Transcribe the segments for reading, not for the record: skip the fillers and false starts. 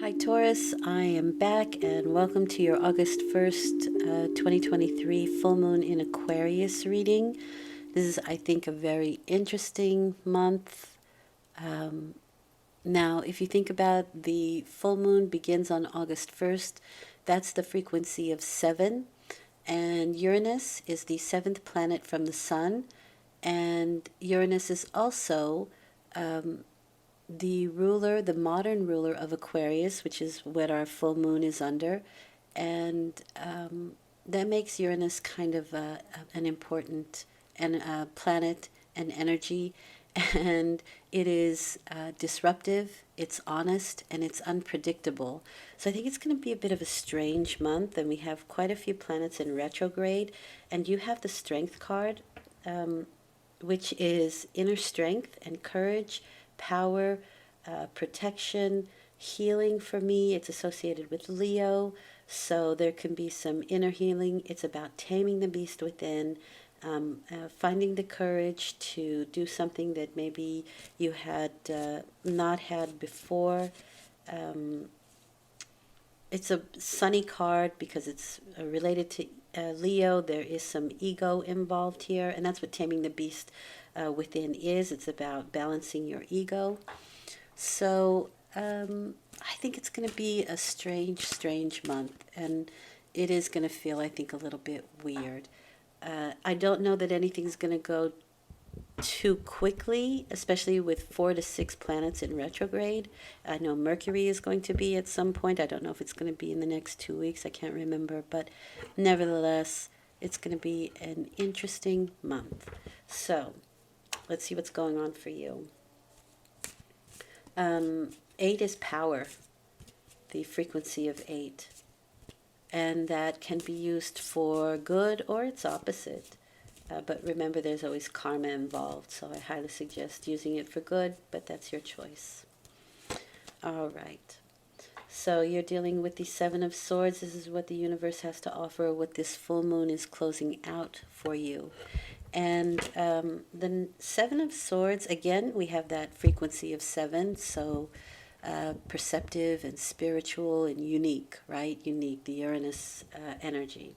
Hi Taurus, I am back and welcome to your August 1st, 2023 full moon in Aquarius reading. This is, I think, a very interesting month. Now, if you think about the full moon begins on August 1st, that's the frequency of 7, and Uranus is the seventh planet from the sun, and Uranus is also the ruler, the modern ruler of Aquarius, which is what our full moon is under, and that makes Uranus kind of an important planet and energy, and it is disruptive, it's honest, and it's unpredictable. So I think it's going to be a bit of a strange month, and we have quite a few planets in retrograde, and you have the Strength card, which is inner strength and courage, power, protection, healing for me. It's associated with Leo, so there can be some inner healing. It's about taming the beast within, finding the courage to do something that maybe you had not had before. It's a sunny card because it's related to Leo. There is some ego involved here, and that's what taming the beast within is. It's about balancing your ego. So I think it's going to be a strange, strange month, and it is going to feel, I think, a little bit weird. I don't know that anything's going to go too quickly, especially with 4 to 6 planets in retrograde. I know Mercury is going to be at some point. I don't know if it's going to be in the next 2 weeks. I can't remember, but nevertheless, it's going to be an interesting month. So let's see what's going on for you. 8 is power, the frequency of 8. And that can be used for good or its opposite. But remember, there's always karma involved, so I highly suggest using it for good, but that's your choice. All right. So you're dealing with the Seven of Swords. This is what the universe has to offer, what this full moon is closing out for you. And the Seven of Swords, again, we have that frequency of 7, so perceptive and spiritual and unique, right? Unique, the Uranus energy.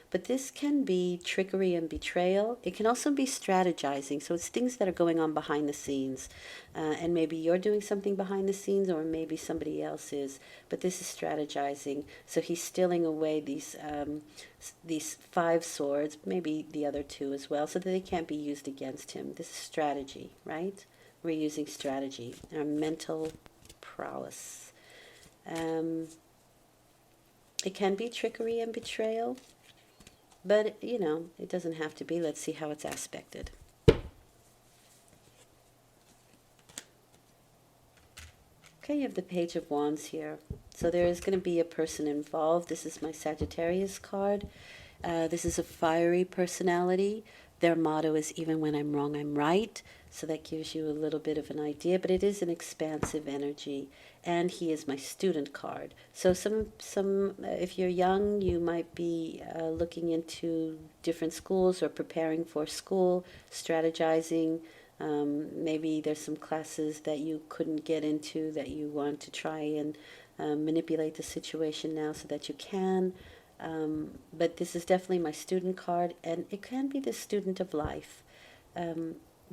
But this can be trickery and betrayal. It can also be strategizing. So it's things that are going on behind the scenes. And maybe you're doing something behind the scenes, or maybe somebody else is. But this is strategizing. So he's stealing away these 5 swords, maybe the other 2 as well, so that they can't be used against him. This is strategy, right? We're using strategy, our mental prowess. It can be trickery and betrayal. But, it doesn't have to be. Let's see how it's aspected. Okay, you have the Page of Wands here. So there is going to be a person involved. This is my Sagittarius card. This is a fiery personality. Their motto is, even when I'm wrong, I'm right. So that gives you a little bit of an idea, but it is an expansive energy. And he is my student card. So if you're young, you might be looking into different schools or preparing for school, strategizing. Maybe there's some classes that you couldn't get into that you want to try and manipulate the situation now so that you can. But this is definitely my student card, and it can be the student of life.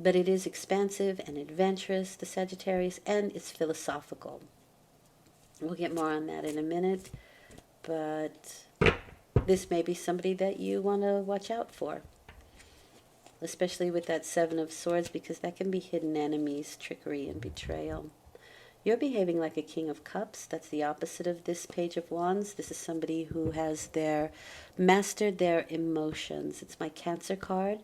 But it is expansive and adventurous, the Sagittarius, and it's philosophical. We'll get more on that in a minute, but this may be somebody that you want to watch out for, especially with that 7 of Swords, because that can be hidden enemies, trickery, and betrayal. You're behaving like a King of Cups. That's the opposite of this Page of Wands. This is somebody who has mastered their emotions. It's my Cancer card.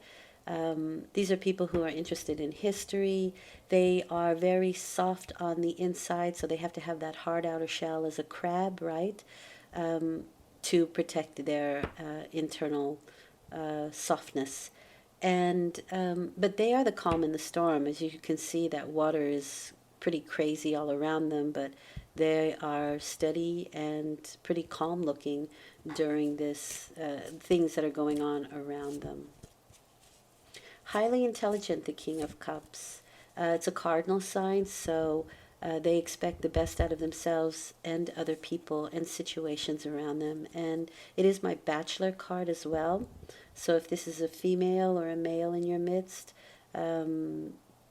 These are people who are interested in history. They are very soft on the inside, so they have to have that hard outer shell as a crab, right? To protect their internal softness. And but they are the calm in the storm. As you can see, that water is pretty crazy all around them, but they are steady and pretty calm looking during this things that are going on around them. Highly intelligent, the King of Cups. It's a cardinal sign, so They expect the best out of themselves and other people and situations around them. And it is my Bachelor card as well. So if this is a female or a male in your midst,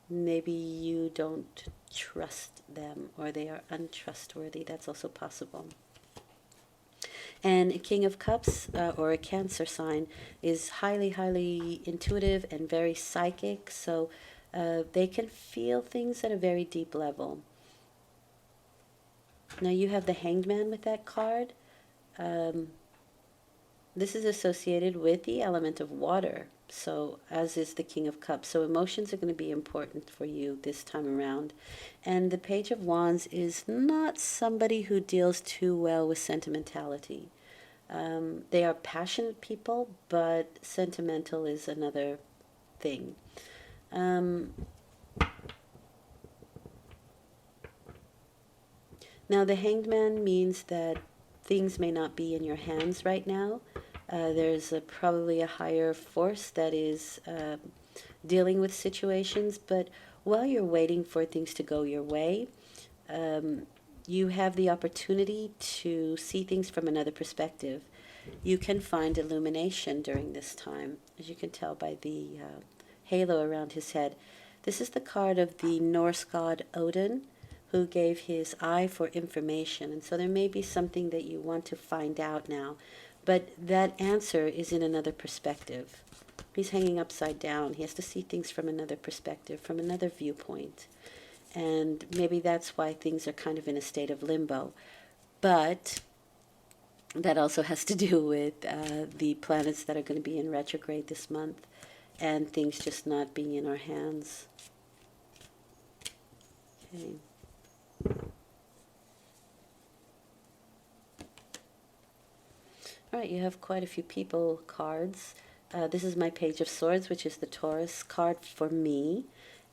maybe you don't trust them or they are untrustworthy. That's also possible. And a King of Cups or a Cancer sign is highly, highly intuitive and very psychic. So they can feel things at a very deep level. Now you have the Hanged Man with that card. This is associated with the element of water, so as is the King of Cups. So emotions are going to be important for you this time around. And the Page of Wands is not somebody who deals too well with sentimentality. They are passionate people, but sentimental is another thing. Now, the Hanged Man means that things may not be in your hands right now. There's probably a higher force that is dealing with situations, but while you're waiting for things to go your way, you have the opportunity to see things from another perspective. You can find illumination during this time, as you can tell by the halo around his head. This is the card of the Norse god Odin, who gave his eye for information. And so there may be something that you want to find out now, but that answer is in another perspective. He's hanging upside down. He has to see things from another perspective, from another viewpoint. And maybe that's why things are kind of in a state of limbo. But that also has to do with the planets that are going to be in retrograde this month and things just not being in our hands. Okay. All right, you have quite a few people cards. This is my Page of Swords, which is the Taurus card for me.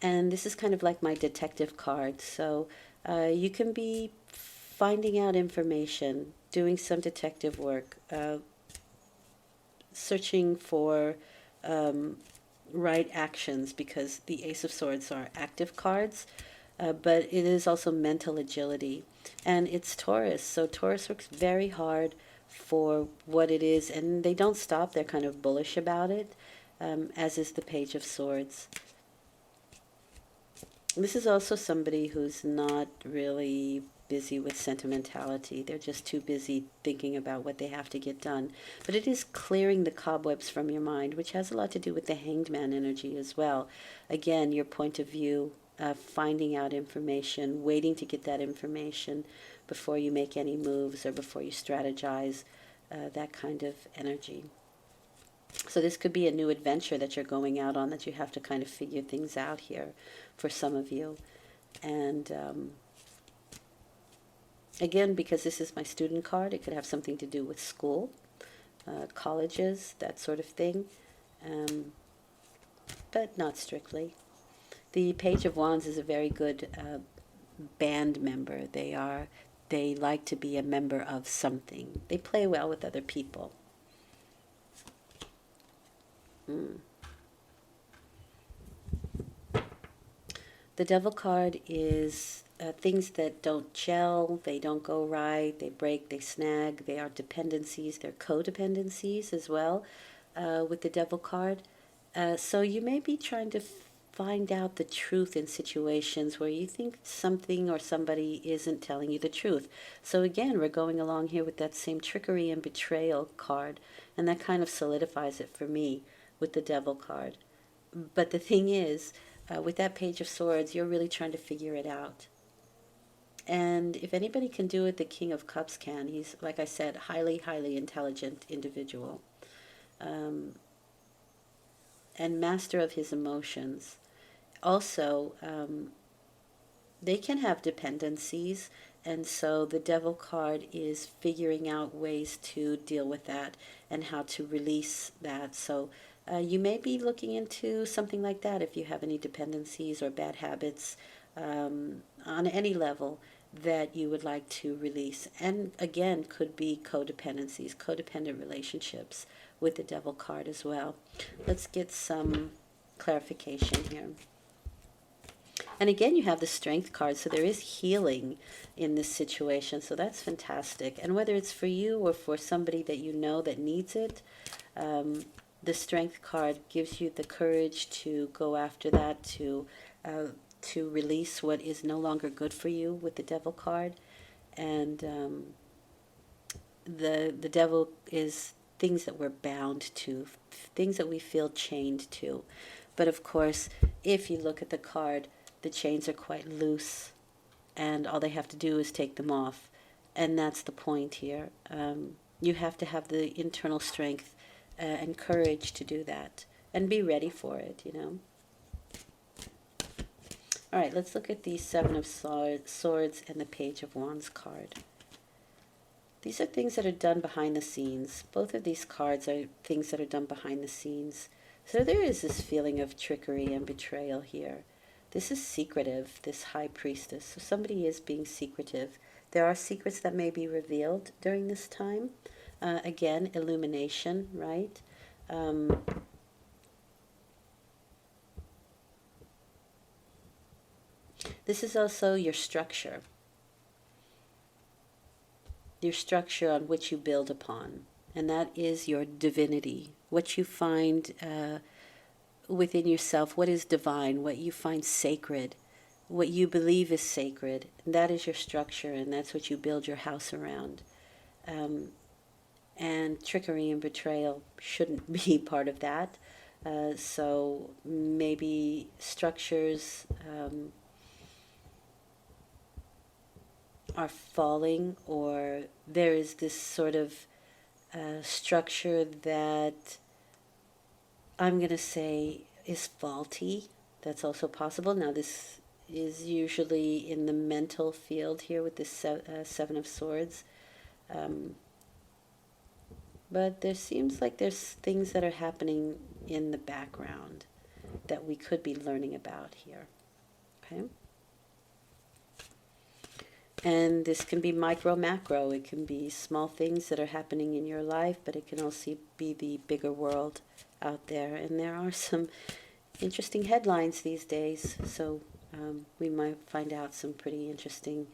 And this is kind of like my detective card. So you can be finding out information, doing some detective work, searching for right actions, because the Ace of Swords are active cards. But it is also mental agility. And it's Taurus, so Taurus works very hard for what it is, and they don't stop. They're kind of bullish about it, as is the Page of Swords. This is also somebody who's not really busy with sentimentality. They're just too busy thinking about what they have to get done. But it is clearing the cobwebs from your mind, which has a lot to do with the Hanged Man energy as well. Again, your point of view, finding out information, waiting to get that information before you make any moves or before you strategize, that kind of energy. So this could be a new adventure that you're going out on, that you have to kind of figure things out here for some of you. And again, because this is my student card, it could have something to do with school, colleges, that sort of thing, but not strictly. The Page of Wands is a very good band member. They like to be a member of something. They play well with other people. The Devil card is things that don't gel, they don't go right, they break, they snag, they are dependencies, they're codependencies as well with the Devil card. So you may be trying to find out the truth in situations where you think something or somebody isn't telling you the truth. So again, we're going along here with that same trickery and betrayal card, and that kind of solidifies it for me with the Devil card. But the thing is, with that Page of Swords, you're really trying to figure it out. And if anybody can do it, the King of Cups can. He's, like I said, highly, highly intelligent individual. And master of his emotions. Also, they can have dependencies, and so the Devil card is figuring out ways to deal with that and how to release that. So you may be looking into something like that if you have any dependencies or bad habits on any level that you would like to release. And again, could be codependencies, codependent relationships with the Devil card as well. Let's get some clarification here. And again, you have the Strength card, so there is healing in this situation, so that's fantastic. And whether it's for you or for somebody that you know that needs it, the Strength card gives you the courage to go after that, to release what is no longer good for you with the Devil card. And the Devil is things that we're bound to, things that we feel chained to. But of course, if you look at the card, the chains are quite loose, and all they have to do is take them off. And that's the point here. You have to have the internal strength and courage to do that, and be ready for it, you know. All right, let's look at the Seven of Swords and the Page of Wands card. These are things that are done behind the scenes. Both of these cards are things that are done behind the scenes. So there is this feeling of trickery and betrayal here. This is secretive, this High Priestess. So somebody is being secretive. There are secrets that may be revealed during this time. Again, illumination, right? This is also your structure on which you build upon, and that is your divinity, what you find within yourself, what is divine, what you find sacred, what you believe is sacred. And that is your structure, and that's what you build your house around. And trickery and betrayal shouldn't be part of that. So maybe structures are falling, or there is this sort of structure that I'm going to say is faulty. That's also possible. Now, this is usually in the mental field here with this Seven of Swords. But there seems like there's things that are happening in the background that we could be learning about here. Okay? And this can be micro, macro. It can be small things that are happening in your life, but it can also be the bigger world out there. And there are some interesting headlines these days, so we might find out some pretty interesting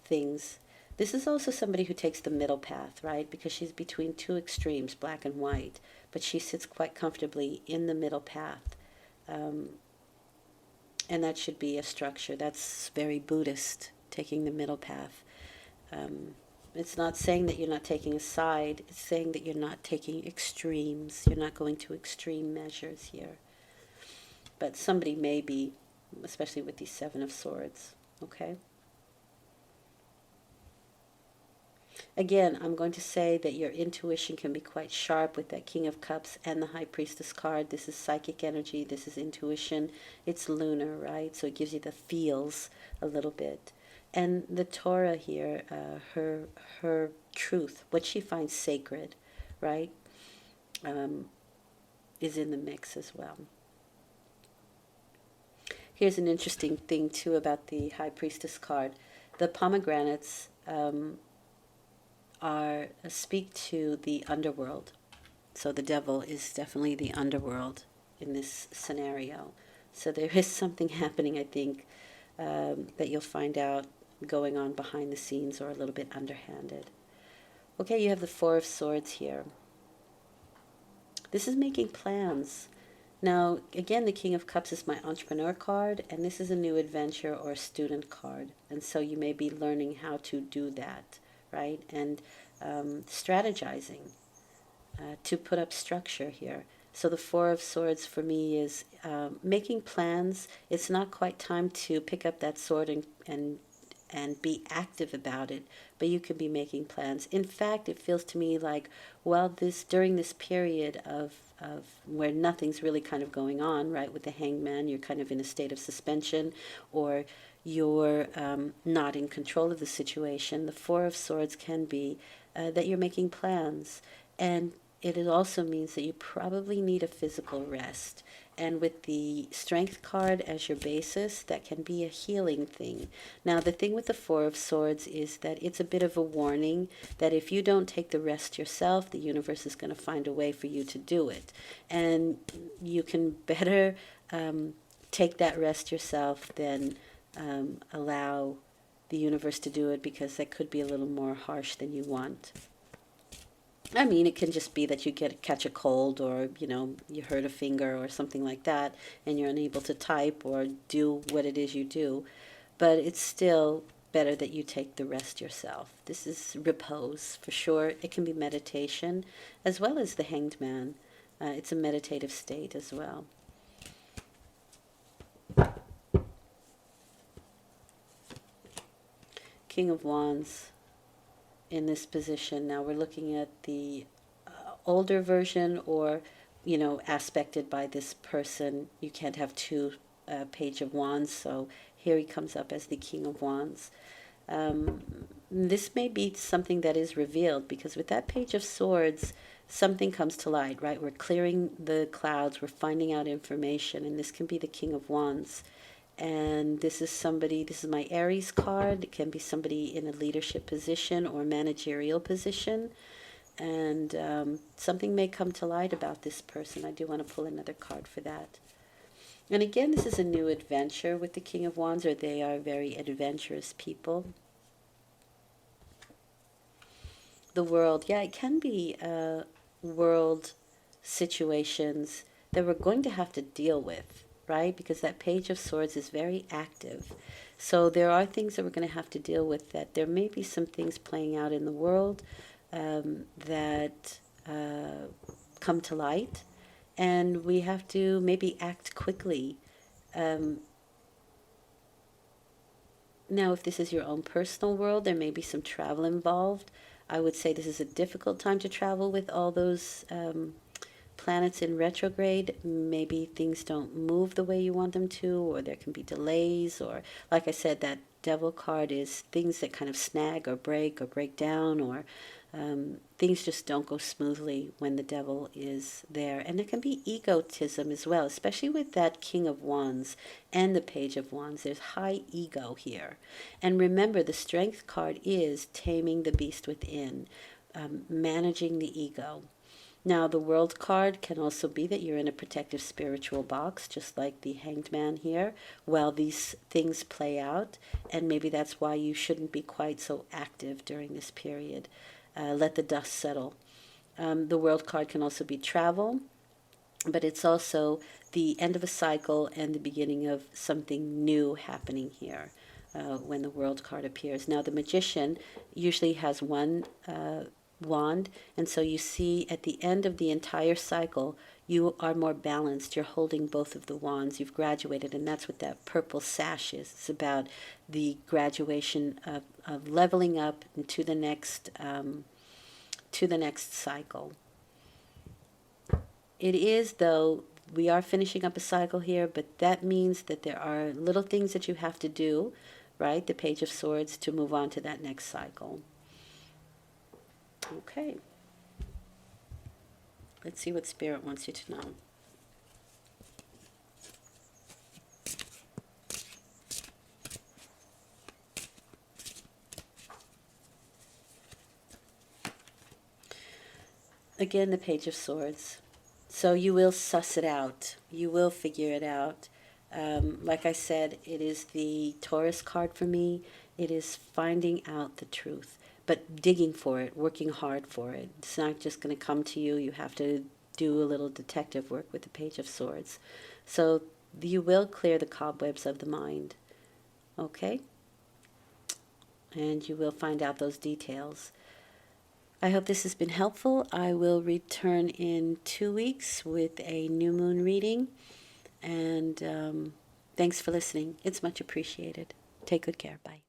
things. This is also somebody who takes the middle path, right? Because she's between two extremes, black and white, but she sits quite comfortably in the middle path. And that should be a structure. That's very Buddhist, taking the middle path. It's not saying that you're not taking a side. It's saying that you're not taking extremes. You're not going to extreme measures here. But somebody may be, especially with these Seven of Swords, okay? Again, I'm going to say that your intuition can be quite sharp with that King of Cups and the High Priestess card. This is psychic energy. This is intuition. It's lunar, right? So it gives you the feels a little bit. And the Torah here, her truth, what she finds sacred, right, is in the mix as well. Here's an interesting thing, too, about the High Priestess card. The pomegranates speak to the underworld. So the devil is definitely the underworld in this scenario. So there is something happening, I think, that you'll find out going on behind the scenes or a little bit underhanded. Okay, you have the Four of Swords here. This is making plans. Now, again, the King of Cups is my entrepreneur card, and this is a new adventure or student card. And so you may be learning how to do that, right? And strategizing to put up structure here. So the Four of Swords for me is making plans. It's not quite time to pick up that sword and be active about it, but you could be making plans. In fact, it feels to me like, well, during this period of where nothing's really kind of going on, right, with the Hangman, you're kind of in a state of suspension, or you're not in control of the situation. The Four of Swords can be that you're making plans, and it also means that you probably need a physical rest. And with the Strength card as your basis, that can be a healing thing. Now, the thing with the Four of Swords is that it's a bit of a warning that if you don't take the rest yourself, the universe is going to find a way for you to do it. And you can better take that rest yourself, then allow the universe to do it, because that could be a little more harsh than you want. I mean, it can just be that you catch a cold, or you hurt a finger or something like that, and you're unable to type or do what it is you do. But it's still better that you take the rest yourself. This is repose for sure. It can be meditation as well as the Hanged Man. It's a meditative state as well. King of Wands in this position. Now we're looking at the older version, or aspected by this person. You can't have two Page of Wands, so here he comes up as the King of Wands. This may be something that is revealed, because with that Page of Swords, something comes to light, right? We're clearing the clouds, we're finding out information, and this can be the King of Wands. And this is my Aries card. It can be somebody in a leadership position or managerial position. And something may come to light about this person. I do want to pull another card for that. And again, this is a new adventure with the King of Wands, or they are very adventurous people. The World. Yeah, it can be world situations that we're going to have to deal with, right? Because that Page of Swords is very active. So there are things that we're going to have to deal with, that there may be some things playing out in the world that come to light, and we have to maybe act quickly. Now, if this is your own personal world, there may be some travel involved. I would say this is a difficult time to travel with all those planets in retrograde. Maybe things don't move the way you want them to, or there can be delays, or like I said, that Devil card is things that kind of snag or break down, or things just don't go smoothly when the Devil is there. And there can be egotism as well, especially with that King of Wands and the Page of Wands. There's high ego here. And remember, the Strength card is taming the beast within, managing the ego. Now, the World card can also be that you're in a protective spiritual box, just like the Hanged Man here, while these things play out. And maybe that's why you shouldn't be quite so active during this period. Let the dust settle. The World card can also be travel, but it's also the end of a cycle and the beginning of something new happening here when the World card appears. Now, the Magician usually has one wand, and so you see at the end of the entire cycle, you are more balanced. You're holding both of the wands. You've graduated, and that's what that purple sash is. It's about the graduation of leveling up to the next cycle. It is, though, we are finishing up a cycle here, but that means that there are little things that you have to do, right? The Page of Swords, to move on to that next cycle. Okay. Let's see what Spirit wants you to know. Again, the Page of Swords. So you will suss it out. You will figure it out. Like I said, it is the Taurus card for me. It is finding out the truth, but digging for it, working hard for it. It's not just going to come to you. You have to do a little detective work with the Page of Swords. So you will clear the cobwebs of the mind. Okay? And you will find out those details. I hope this has been helpful. I will return in 2 weeks with a new moon reading. And thanks for listening. It's much appreciated. Take good care. Bye.